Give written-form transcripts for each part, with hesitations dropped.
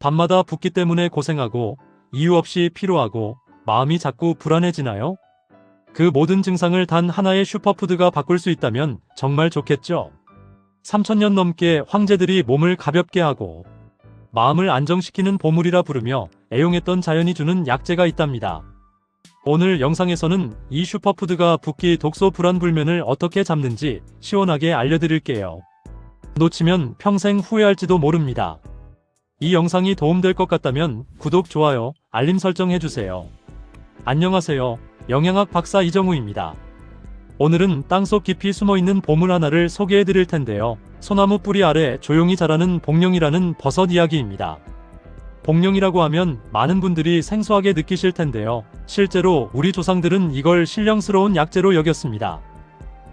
밤마다 붓기 때문에 고생하고 이유 없이 피로하고 마음이 자꾸 불안해지나요? 그 모든 증상을 단 하나의 슈퍼푸드가 바꿀 수 있다면 정말 좋겠죠? 3000년 넘게 황제들이 몸을 가볍게 하고 마음을 안정시키는 보물이라 부르며 애용했던 자연이 주는 약재가 있답니다. 오늘 영상에서는 이 슈퍼푸드가 붓기, 독소, 불안, 불면을 어떻게 잡는지 시원하게 알려드릴게요. 놓치면 평생 후회할지도 모릅니다. 이 영상이 도움될 것 같다면 구독, 좋아요, 알림 설정 해주세요. 안녕하세요. 영양학 박사 이정우입니다. 오늘은 땅속 깊이 숨어있는 보물 하나를 소개해드릴 텐데요. 소나무 뿌리 아래 조용히 자라는 복령이라는 버섯 이야기입니다. 복령이라고 하면 많은 분들이 생소하게 느끼실 텐데요. 실제로 우리 조상들은 이걸 신령스러운 약재로 여겼습니다.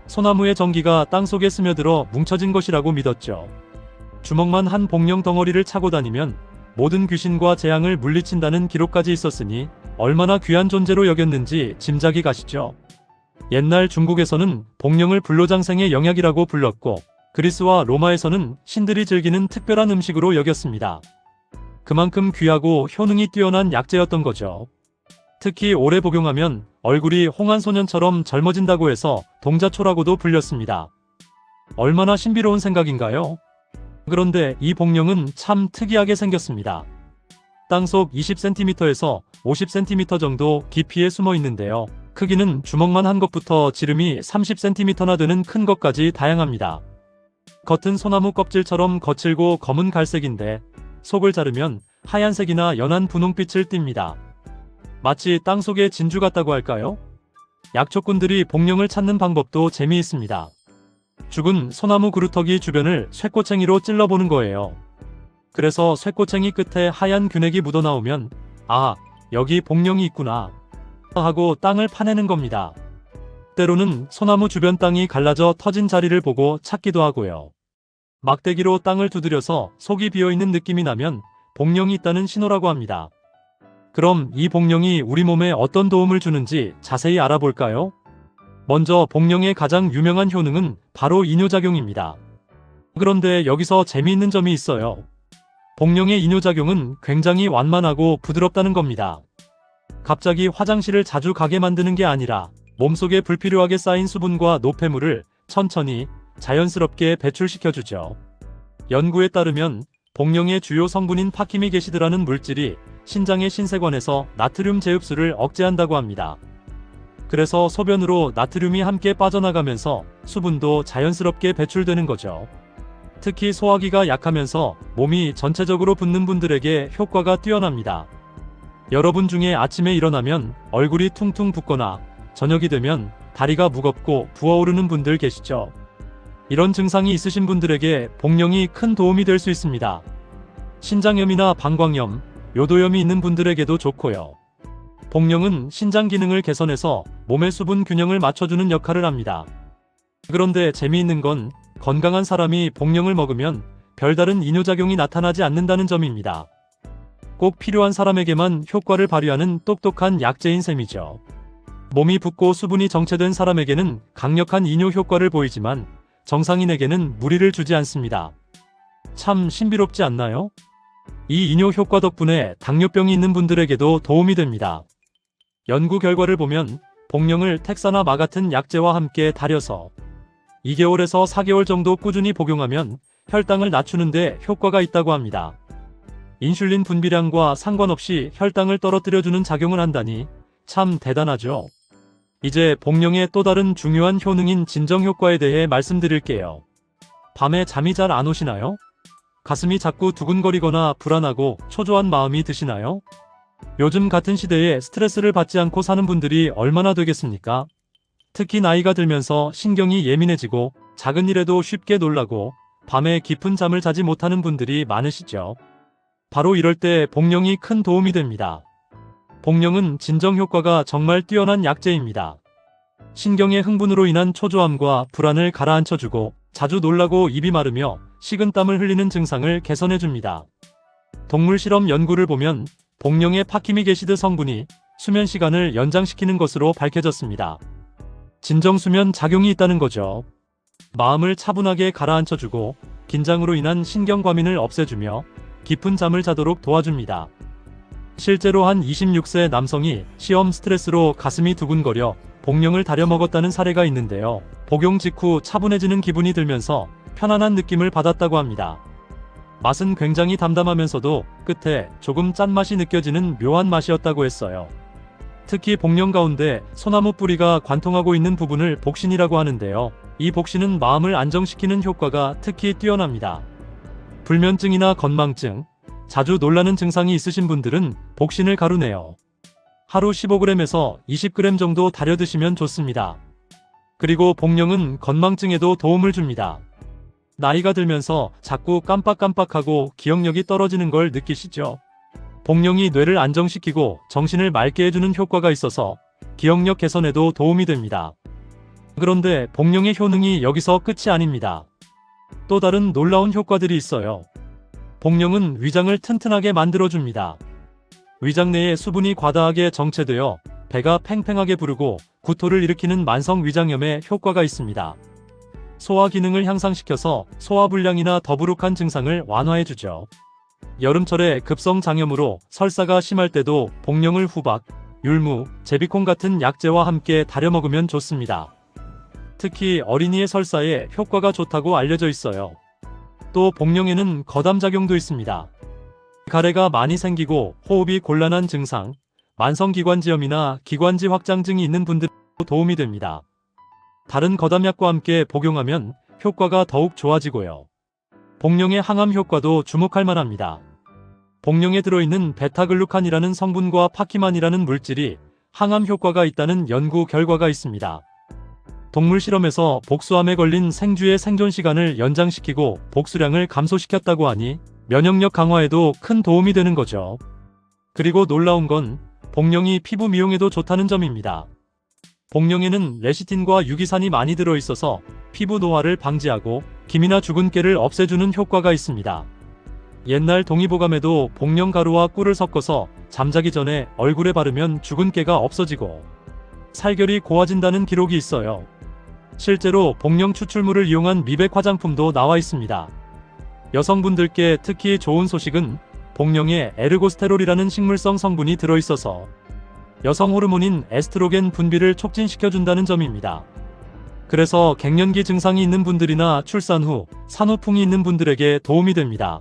소나무의 전기가 땅속에 스며들어 뭉쳐진 것이라고 믿었죠. 주먹만 한 복령 덩어리를 차고 다니면 모든 귀신과 재앙을 물리친다는 기록까지 있었으니 얼마나 귀한 존재로 여겼는지 짐작이 가시죠. 옛날 중국에서는 복령을 불로장생의 영약이라고 불렀고 그리스와 로마에서는 신들이 즐기는 특별한 음식으로 여겼습니다. 그만큼 귀하고 효능이 뛰어난 약재였던 거죠. 특히 오래 복용하면 얼굴이 홍안소년처럼 젊어진다고 해서 동자초라고도 불렸습니다. 얼마나 신비로운 생각인가요? 그런데 이 복령은 참 특이하게 생겼습니다. 땅속 20cm에서 50cm 정도 깊이에 숨어 있는데요. 크기는 주먹만 한 것부터 지름이 30cm나 되는 큰 것까지 다양합니다. 겉은 소나무 껍질처럼 거칠고 검은 갈색인데 속을 자르면 하얀색이나 연한 분홍빛을 띱니다. 마치 땅속의 진주 같다고 할까요? 약초꾼들이 복령을 찾는 방법도 재미있습니다. 죽은 소나무 그루터기 주변을 쇠꼬챙이로 찔러보는 거예요. 그래서 쇠꼬챙이 끝에 하얀 균액이 묻어나오면 아, 여기 복령이 있구나 하고 땅을 파내는 겁니다. 때로는 소나무 주변 땅이 갈라져 터진 자리를 보고 찾기도 하고요. 막대기로 땅을 두드려서 속이 비어있는 느낌이 나면 복령이 있다는 신호라고 합니다. 그럼 이 복령이 우리 몸에 어떤 도움을 주는지 자세히 알아볼까요? 먼저 복령의 가장 유명한 효능은 바로 이뇨작용입니다. 그런데 여기서 재미있는 점이 있어요. 복령의 이뇨작용은 굉장히 완만하고 부드럽다는 겁니다. 갑자기 화장실을 자주 가게 만드는 게 아니라 몸속에 불필요하게 쌓인 수분과 노폐물을 천천히 자연스럽게 배출시켜주죠. 연구에 따르면 복령의 주요 성분인 파키미게시드라는 물질이 신장의 신세관에서 나트륨 재흡수를 억제한다고 합니다. 그래서 소변으로 나트륨이 함께 빠져나가면서 수분도 자연스럽게 배출되는 거죠. 특히 소화기가 약하면서 몸이 전체적으로 붓는 분들에게 효과가 뛰어납니다. 여러분 중에 아침에 일어나면 얼굴이 퉁퉁 붓거나 저녁이 되면 다리가 무겁고 부어오르는 분들 계시죠? 이런 증상이 있으신 분들에게 복령이 큰 도움이 될 수 있습니다. 신장염이나 방광염, 요도염이 있는 분들에게도 좋고요. 복령은 신장 기능을 개선해서 몸의 수분 균형을 맞춰주는 역할을 합니다. 그런데 재미있는 건 건강한 사람이 복령을 먹으면 별다른 이뇨작용이 나타나지 않는다는 점입니다. 꼭 필요한 사람에게만 효과를 발휘하는 똑똑한 약재인 셈이죠. 몸이 붓고 수분이 정체된 사람에게는 강력한 이뇨 효과를 보이지만 정상인에게는 무리를 주지 않습니다. 참 신비롭지 않나요? 이 이뇨 효과 덕분에 당뇨병이 있는 분들에게도 도움이 됩니다. 연구 결과를 보면 복령을 택사나 마 같은 약재와 함께 달여서 2개월에서 4개월 정도 꾸준히 복용하면 혈당을 낮추는 데 효과가 있다고 합니다. 인슐린 분비량과 상관없이 혈당을 떨어뜨려주는 작용을 한다니 참 대단하죠. 이제 복령의 또 다른 중요한 효능인 진정효과에 대해 말씀드릴게요. 밤에 잠이 잘 안 오시나요? 가슴이 자꾸 두근거리거나 불안하고 초조한 마음이 드시나요? 요즘 같은 시대에 스트레스를 받지 않고 사는 분들이 얼마나 되겠습니까? 특히 나이가 들면서 신경이 예민해지고 작은 일에도 쉽게 놀라고 밤에 깊은 잠을 자지 못하는 분들이 많으시죠. 바로 이럴 때 복령이 큰 도움이 됩니다. 복령은 진정효과가 정말 뛰어난 약재입니다. 신경의 흥분으로 인한 초조함과 불안을 가라앉혀주고 자주 놀라고 입이 마르며 식은땀을 흘리는 증상을 개선해줍니다. 동물 실험 연구를 보면 복령의 파키미게시드 성분이 수면 시간을 연장시키는 것으로 밝혀졌습니다. 진정수면 작용이 있다는 거죠. 마음을 차분하게 가라앉혀주고 긴장으로 인한 신경과민을 없애주며 깊은 잠을 자도록 도와줍니다. 실제로 한 26세 남성이 시험 스트레스로 가슴이 두근거려 복령을 다려 먹었다는 사례가 있는데요. 복용 직후 차분해지는 기분이 들면서 편안한 느낌을 받았다고 합니다. 맛은 굉장히 담담하면서도 끝에 조금 짠맛이 느껴지는 묘한 맛이었다고 했어요. 특히 복령 가운데 소나무 뿌리가 관통하고 있는 부분을 복신이라고 하는데요. 이 복신은 마음을 안정시키는 효과가 특히 뛰어납니다. 불면증이나 건망증, 자주 놀라는 증상이 있으신 분들은 복신을 가루내어 하루 15g에서 20g 정도 달여 드시면 좋습니다. 그리고 복령은 건망증에도 도움을 줍니다. 나이가 들면서 자꾸 깜빡깜빡하고 기억력이 떨어지는 걸 느끼시죠? 복령이 뇌를 안정시키고 정신을 맑게 해주는 효과가 있어서 기억력 개선에도 도움이 됩니다. 그런데 복령의 효능이 여기서 끝이 아닙니다. 또 다른 놀라운 효과들이 있어요. 복령은 위장을 튼튼하게 만들어줍니다. 위장 내에 수분이 과다하게 정체되어 배가 팽팽하게 부르고 구토를 일으키는 만성 위장염에 효과가 있습니다. 소화 기능을 향상시켜서 소화불량이나 더부룩한 증상을 완화해주죠. 여름철에 급성장염으로 설사가 심할 때도 복령을 후박, 율무, 제비콩 같은 약재와 함께 달여 먹으면 좋습니다. 특히 어린이의 설사에 효과가 좋다고 알려져 있어요. 또 복령에는 거담작용도 있습니다. 가래가 많이 생기고 호흡이 곤란한 증상, 만성기관지염이나 기관지 확장증이 있는 분들도 도움이 됩니다. 다른 거담약과 함께 복용하면 효과가 더욱 좋아지고요. 복령의 항암 효과도 주목할 만합니다. 복령에 들어있는 베타글루칸이라는 성분과 파키만이라는 물질이 항암 효과가 있다는 연구 결과가 있습니다. 동물 실험에서 복수암에 걸린 생쥐의 생존 시간을 연장시키고 복수량을 감소시켰다고 하니 면역력 강화에도 큰 도움이 되는 거죠. 그리고 놀라운 건 복령이 피부 미용에도 좋다는 점입니다. 복령에는 레시틴과 유기산이 많이 들어있어서 피부 노화를 방지하고 기미나 주근깨를 없애주는 효과가 있습니다. 옛날 동의보감에도 복령 가루와 꿀을 섞어서 잠자기 전에 얼굴에 바르면 주근깨가 없어지고 살결이 고와진다는 기록이 있어요. 실제로 복령 추출물을 이용한 미백 화장품도 나와 있습니다. 여성분들께 특히 좋은 소식은 복령에 에르고스테롤이라는 식물성 성분이 들어있어서 여성 호르몬인 에스트로겐 분비를 촉진시켜준다는 점입니다. 그래서 갱년기 증상이 있는 분들이나 출산 후 산후풍이 있는 분들에게 도움이 됩니다.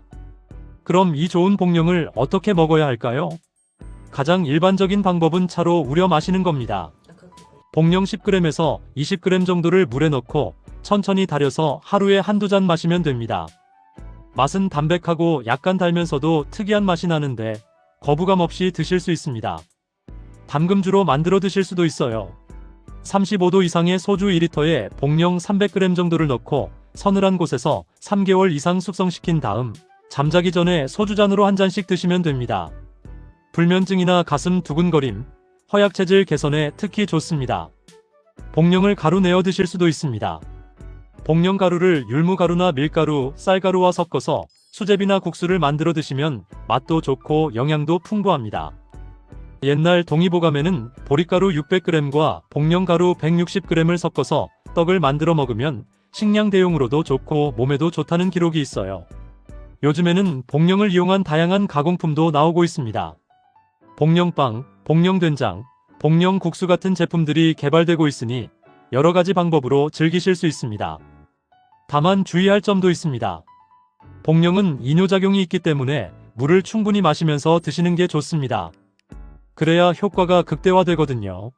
그럼 이 좋은 복령을 어떻게 먹어야 할까요? 가장 일반적인 방법은 차로 우려 마시는 겁니다. 복령 10g에서 20g 정도를 물에 넣고 천천히 달여서 하루에 한두 잔 마시면 됩니다. 맛은 담백하고 약간 달면서도 특이한 맛이 나는데 거부감 없이 드실 수 있습니다. 담금주로 만들어 드실 수도 있어요. 35도 이상의 소주 2리터에 복령 300g 정도를 넣고 서늘한 곳에서 3개월 이상 숙성시킨 다음 잠자기 전에 소주잔으로 한 잔씩 드시면 됩니다. 불면증이나 가슴 두근거림, 허약체질 개선에 특히 좋습니다. 복령을 가루 내어 드실 수도 있습니다. 복령 가루를 율무가루나 밀가루, 쌀가루와 섞어서 수제비나 국수를 만들어 드시면 맛도 좋고 영양도 풍부합니다. 옛날 동의보감에는 보리가루 600g과 복령가루 160g을 섞어서 떡을 만들어 먹으면 식량 대용으로도 좋고 몸에도 좋다는 기록이 있어요. 요즘에는 복령을 이용한 다양한 가공품도 나오고 있습니다. 복령빵, 복령된장, 복령국수 같은 제품들이 개발되고 있으니 여러 가지 방법으로 즐기실 수 있습니다. 다만 주의할 점도 있습니다. 복령은 이뇨작용이 있기 때문에 물을 충분히 마시면서 드시는 게 좋습니다. 그래야 효과가 극대화되거든요.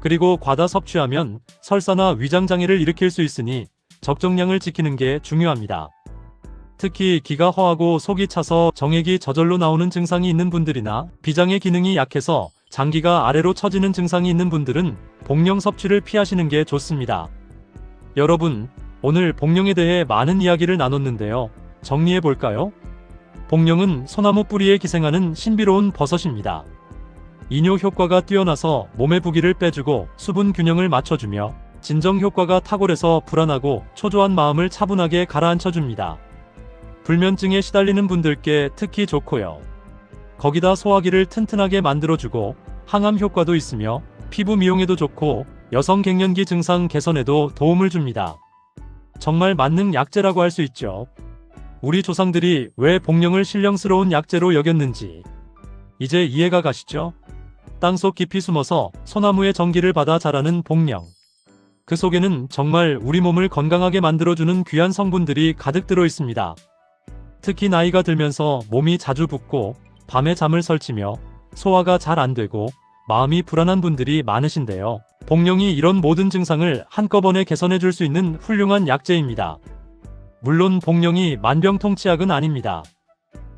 그리고 과다 섭취하면 설사나 위장장애를 일으킬 수 있으니 적정량을 지키는 게 중요합니다. 특히 기가 허하고 속이 차서 정액이 저절로 나오는 증상이 있는 분들이나 비장의 기능이 약해서 장기가 아래로 처지는 증상이 있는 분들은 복령 섭취를 피하시는 게 좋습니다. 여러분, 오늘 복령에 대해 많은 이야기를 나눴는데요. 정리해 볼까요? 복령은 소나무 뿌리에 기생하는 신비로운 버섯입니다. 이뇨 효과가 뛰어나서 몸의 부기를 빼주고 수분 균형을 맞춰주며 진정 효과가 탁월해서 불안하고 초조한 마음을 차분하게 가라앉혀줍니다. 불면증에 시달리는 분들께 특히 좋고요. 거기다 소화기를 튼튼하게 만들어주고 항암 효과도 있으며 피부 미용에도 좋고 여성 갱년기 증상 개선에도 도움을 줍니다. 정말 만능 약재라고 할 수 있죠. 우리 조상들이 왜 복령을 신령스러운 약재로 여겼는지 이제 이해가 가시죠? 땅속 깊이 숨어서 소나무의 전기를 받아 자라는 복령. 그 속에는 정말 우리 몸을 건강하게 만들어주는 귀한 성분들이 가득 들어 있습니다. 특히 나이가 들면서 몸이 자주 붓고 밤에 잠을 설치며 소화가 잘 안 되고 마음이 불안한 분들이 많으신데요. 복령이 이런 모든 증상을 한꺼번에 개선해 줄 수 있는 훌륭한 약재입니다. 물론 복령이 만병통치약은 아닙니다.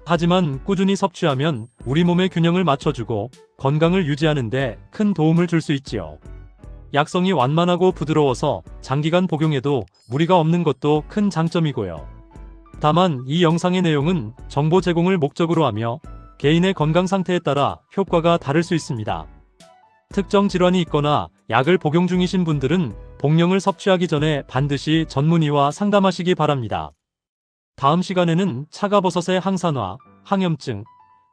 하지만 꾸준히 섭취하면 우리 몸의 균형을 맞춰주고 건강을 유지하는 데 큰 도움을 줄 수 있지요. 약성이 완만하고 부드러워서 장기간 복용해도 무리가 없는 것도 큰 장점이고요. 다만 이 영상의 내용은 정보 제공을 목적으로 하며 개인의 건강 상태에 따라 효과가 다를 수 있습니다. 특정 질환이 있거나 약을 복용 중이신 분들은 복령을 섭취하기 전에 반드시 전문의와 상담하시기 바랍니다. 다음 시간에는 차가버섯의 항산화, 항염증,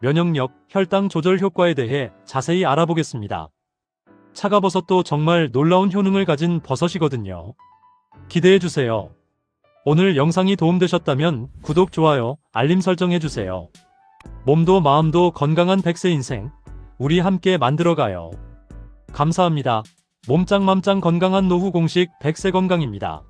면역력, 혈당 조절 효과에 대해 자세히 알아보겠습니다. 차가버섯도 정말 놀라운 효능을 가진 버섯이거든요. 기대해주세요. 오늘 영상이 도움되셨다면 구독, 좋아요, 알림 설정해주세요. 몸도 마음도 건강한 100세 인생, 우리 함께 만들어가요. 감사합니다. 몸짱맘짱 건강한 노후 공식 100세 건강입니다.